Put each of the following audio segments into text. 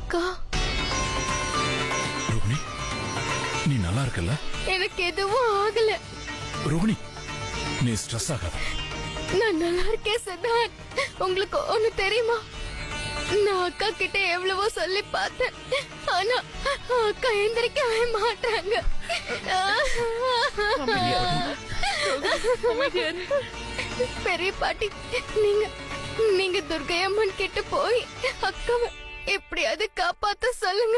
அக்கா, ரோகிணி, நீ நல்லா இருக்கல்ல? எனக்கு எதுவும் ஆகல. ரோகிணி, நீ ஸ்ட்ரெஸ் ஆகாத. நான் நல்லா இருக்கேன் சித்தார்த். உங்களுக்கு ஒண்ணு தெரியுமா? நான் அக்கா கிட்ட எவ்வளவோ சொல்லி பார்த்தேன். ஆனா அக்கா எந்திரிக்கவே மாட்டாங்க. பெரிய பாட்டி, நீங்க துர்கையம்மன் கிட்ட போய் அக்காவை எப்படியாவது காப்பாத்த சொல்லுங்க.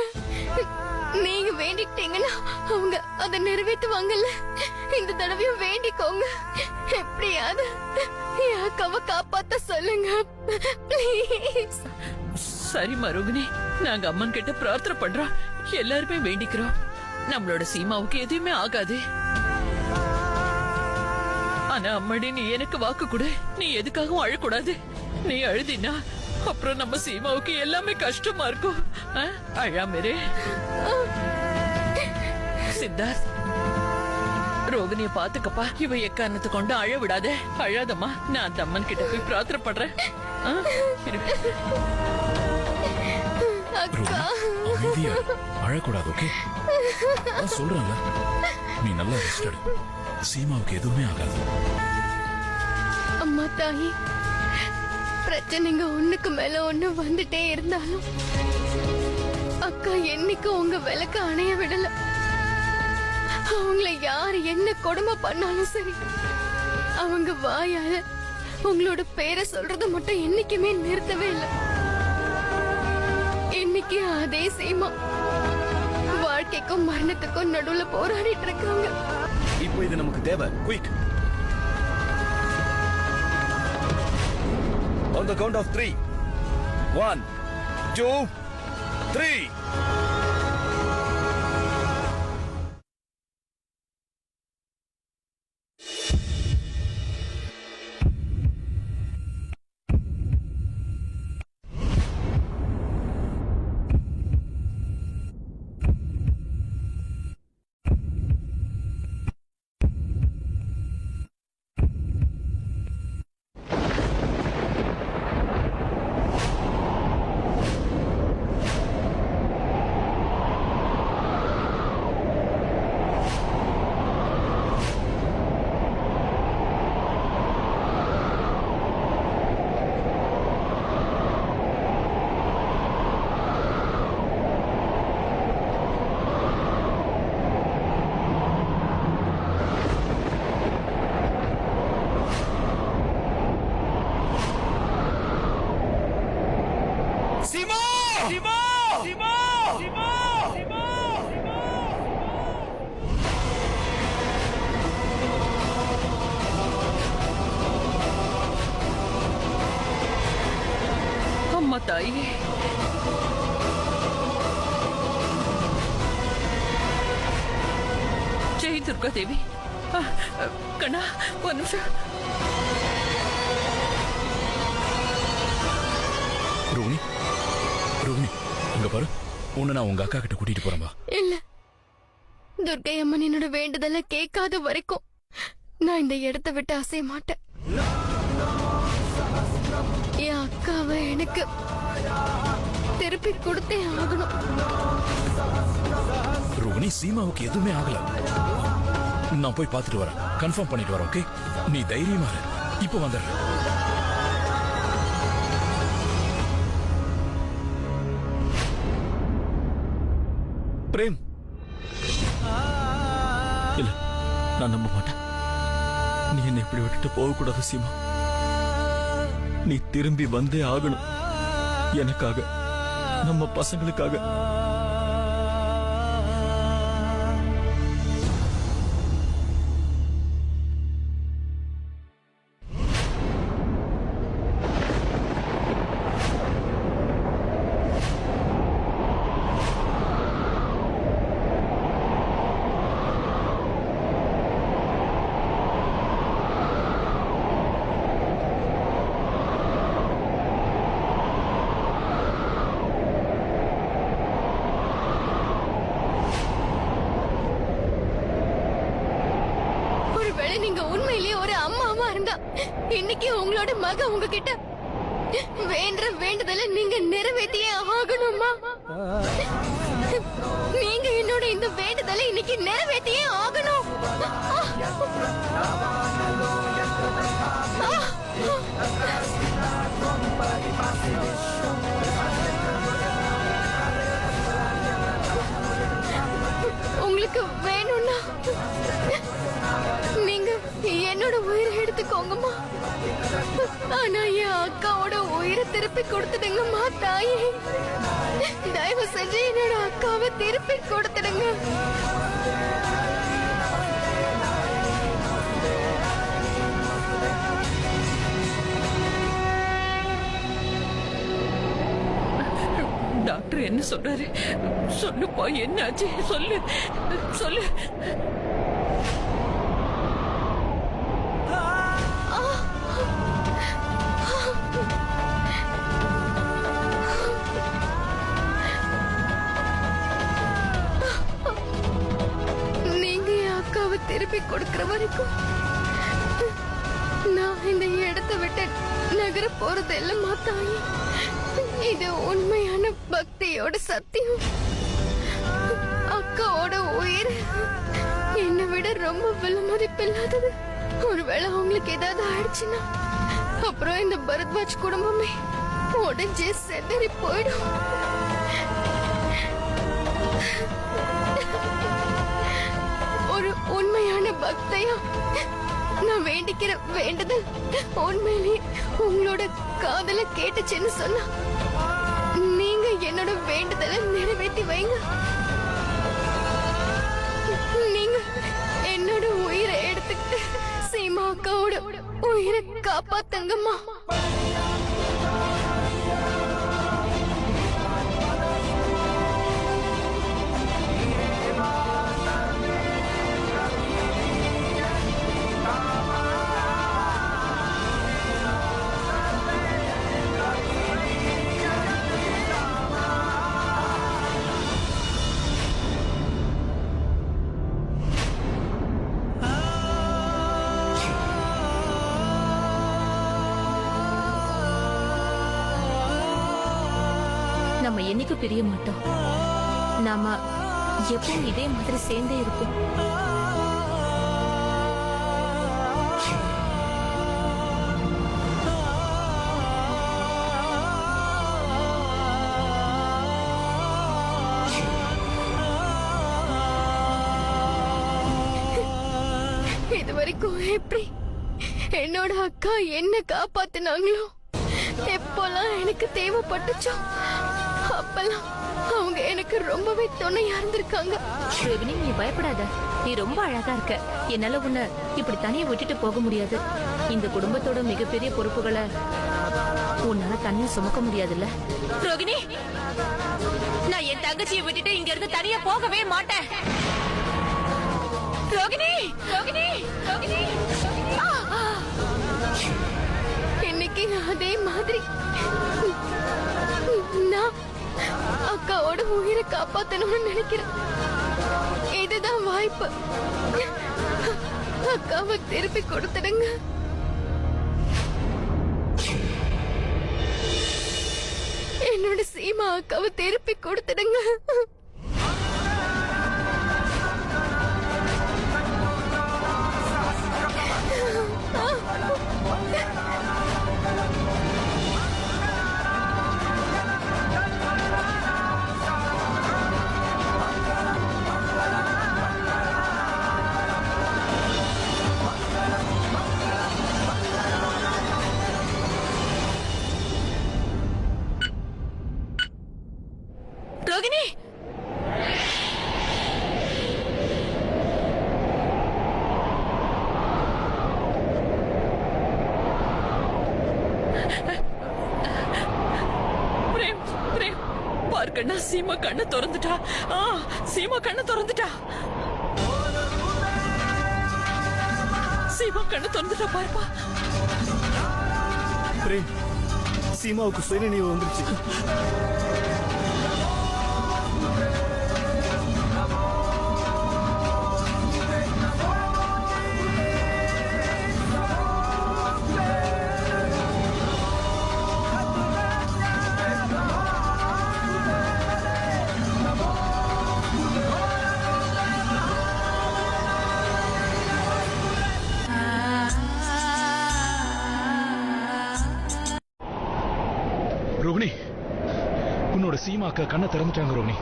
நீங்க வேண்டிட்டீங்கன்னா அவங்க அதை நிறைவேற்றுவாங்கல்ல. இந்த தடவையும் வேண்டிக்கோங்க. எப்படியாவது என் அக்காவை காப்பாத்த சொல்லுங்க. ப்ளீஸ். சரி மருகனே, நாங்க அம்மன் கிட்ட பிரார்த்தனை பண்றோம். எல்லாருமே வேண்டிக்கிறோம். நம்மளோட சீமாவுக்கு எதுவுமே ஆகாது. ஆனா அம்மாடி, நீ எனக்கு வாக்கு கொடு. நீ எதுக்காகவும் அழக்கூடாது. நீ அழுதினா அப்புறம் நம்ம சீமாவுக்கு எல்லாமே கஷ்டமா இருக்கும். அழாமரே. சித்தார்த், ரோகிணிய பாத்துக்கப்பா. இவ எக்காரணத்தை கொண்டு அழ விடாத. அழாதம்மா. நான் அந்த அம்மன் கிட்ட போய் பிரார்த்தனை பண்றேன். அக்கா, அமைதியா அழக்கூடாது. ஓகே, சொல்றேன்ல, நீ நல்லா ரெஸ்ட் எடு. சீமாவுக்கு எதுவுமே ஆகாது. அம்மா தாயி, பிரச்சனைங்க ஒண்ணுக்கு மேல ஒண்ணு வந்துட்டே இருந்தாலும் அக்கா என்னைக்கு உங்க விளக்கு அணைய விடல. அவங்கள யாரு என்ன கொடுமை பண்ணாலும் சரி, அவங்க வாயால உங்களோட பேரை சொல்றத மட்டும் என்னைக்குமே நிறுத்தவே இல்லை. இன்னைக்கு அதே சீமா வாழ்க்கைக்கும் மரணத்துக்கும் நடுவுல போராடிட்டு இருக்காங்க. இப்போ இது நமக்கு தேவை. Quick. On the count of 3. 1, 2, 3. அம்மா தாயே, ஜெய் துர்கா தேவி. கண்ணா, ஒரு நிமிஷம். ரோகிணி, ரோகிணி, இங்க பாரு. உன்னை நான் உங்க அக்கா கிட்ட கூட்டிட்டு போறேன்பா. இல்ல, துர்கை அம்மன் என்னோட வேண்டுதல கேட்காத வரைக்கும் நான் இந்த இடத்தை விட்டு அசைய மாட்டேன். என் அக்காவை எனக்கு திருப்பி கொடுத்தே ஆகணும். ரோகிணி, சீமாவுக்கு எதுவுமே ஆகல. நான் போய் பார்த்துட்டு வரேன். கன்ஃபார்ம் பண்ணிட்டு வரேன். ஓகே, நீ தைரியமா இரு. இப்ப வந்துடுறேன். பிரேம், இல்ல, நான் நம்ப மாட்டேன். நீ என்னை இப்படி விட்டுட்டு போக கூடாது சீமா. நீ திரும்பி வந்தே ஆகணும். எனக்காக, நம்ம பசங்களுக்காக. நீங்க உண்மையிலேயே ஒரு அம்மாவா இருந்தா இன்னைக்கு உங்களோட மக உங்ககிட்ட வேண்ட வேண்டுதல நீங்க நிறைவேற்றியே ஆகணுமா? நீங்க என்னோட இந்த வேண்டுதலை இன்னைக்கு நிறைவேற்றியே ஆகணும். உங்களுக்கு வேணும்னா நீங்க என்னோட உயிரை எடுத்துக்கோங்கம்மா. ஆனா என் அக்காவோட உயிரை திருப்பி கொடுத்துடுங்கம்மா தாயே. தயவு செஞ்சு என்னோட அக்காவை திருப்பி கொடுத்துடுங்க. டாக்டர் என்ன சொல்றாரு? சொல்லுப்பா, என்னாச்சு? சொல்லு சொல்லு. நீங்க என் அக்காவை திருப்பி கொடுக்கிற வரைக்கும் நான் இந்த இடத்தை விட்டு நகர போறது இல்லம்மா தாயே. இது உண்மையான பக்தியோட சத்தியம். அக்காவோட உயிர் என்னை விட ரொம்ப விலைமதிப்பில்லாதது. ஒருவேளை அவங்களுக்கு ஏதாவது ஆயிடுச்சுன்னா அப்புறம் இந்த பரத்வாஜ் குடும்பமே உடஞ்சே செதறி போயிடும். ஒரு உண்மையான பக்தையா நான் வேண்டிக்கிற வேண்டுதல் உண்மையிலே உங்களோட காதல கேட்டுச்சுன்னு சொன்னா நீங்க என்னோட வேண்டுதலை நிறைவேற்றி வைங்க. நீங்க என்னோட உயிரை எடுத்துக்கிட்டு சீமா அக்காவோட உயிரை காப்பாத்துங்கம்மா. நம்ம என்னைக்கு பிரிய மாட்டோம். நாம எப்பவும் இதே மாதிரி சேர்ந்தே இருப்போம். இது வரைக்கும் எப்படி என்னோட அக்கா என்ன காப்பாத்தினாங்களோ, எப்போல்லாம் எனக்கு தேவைப்பட்டுச்சோ அப்பெல்லாம் அவங்க எனக்கு ரொம்பவே துணையா இருந்திருக்காங்க. ரோகிணி, நீ பயப்படாத. நீ ரொம்ப அழகா இருக்க. என்னால உன்னை இப்படி தனியா விட்டுட்டு போக முடியாது. இந்த குடும்பத்தோட மிகப்பெரிய பொறுப்புகளை உன்னால தனியா சுமக்க முடியாதுல்ல. ரோகிணி, நான் என் தங்கச்சியை விட்டுட்டு இங்க இருந்து தனியா போகவே மாட்டேன். ரோகிணி, ரோகிணி, ரோகிணி. இன்னைக்கு அதே மாதிரி நான் அக்காவோட உயிரை காப்பாத்தணும்னு நினைக்கிறேன். இதுதான் வாய்ப்பு. அக்காவை திருப்பி கொடுத்துடுங்க. என்னோட சீமா அக்காவை திருப்பி கொடுத்துடுங்க. ரோகிணி, பிரேம், பிரேம், பார்க்கண்ணா, சீமா கண்ணை திறந்துட்டா. சீமா கண்ணை திறந்துட்டா. சீமா கண்ணை திறந்துட்டா, பாருப்பா. பிரேம், சீமாவுக்கு சுயநினைவு வந்துருச்சு. உன்னோட சீமாக்கா கண்ணை திறந்துட்டாங்க ரோனி.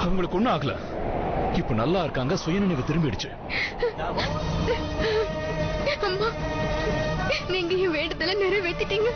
அவங்களுக்கு ஒண்ணும் ஆகல, இப்ப நல்லா இருக்காங்க, சுயநினைவு திரும்பிடுச்சு. அம்மா, நீங்க என் வேண்டுதல நிறைவேற்றிட்டீங்க.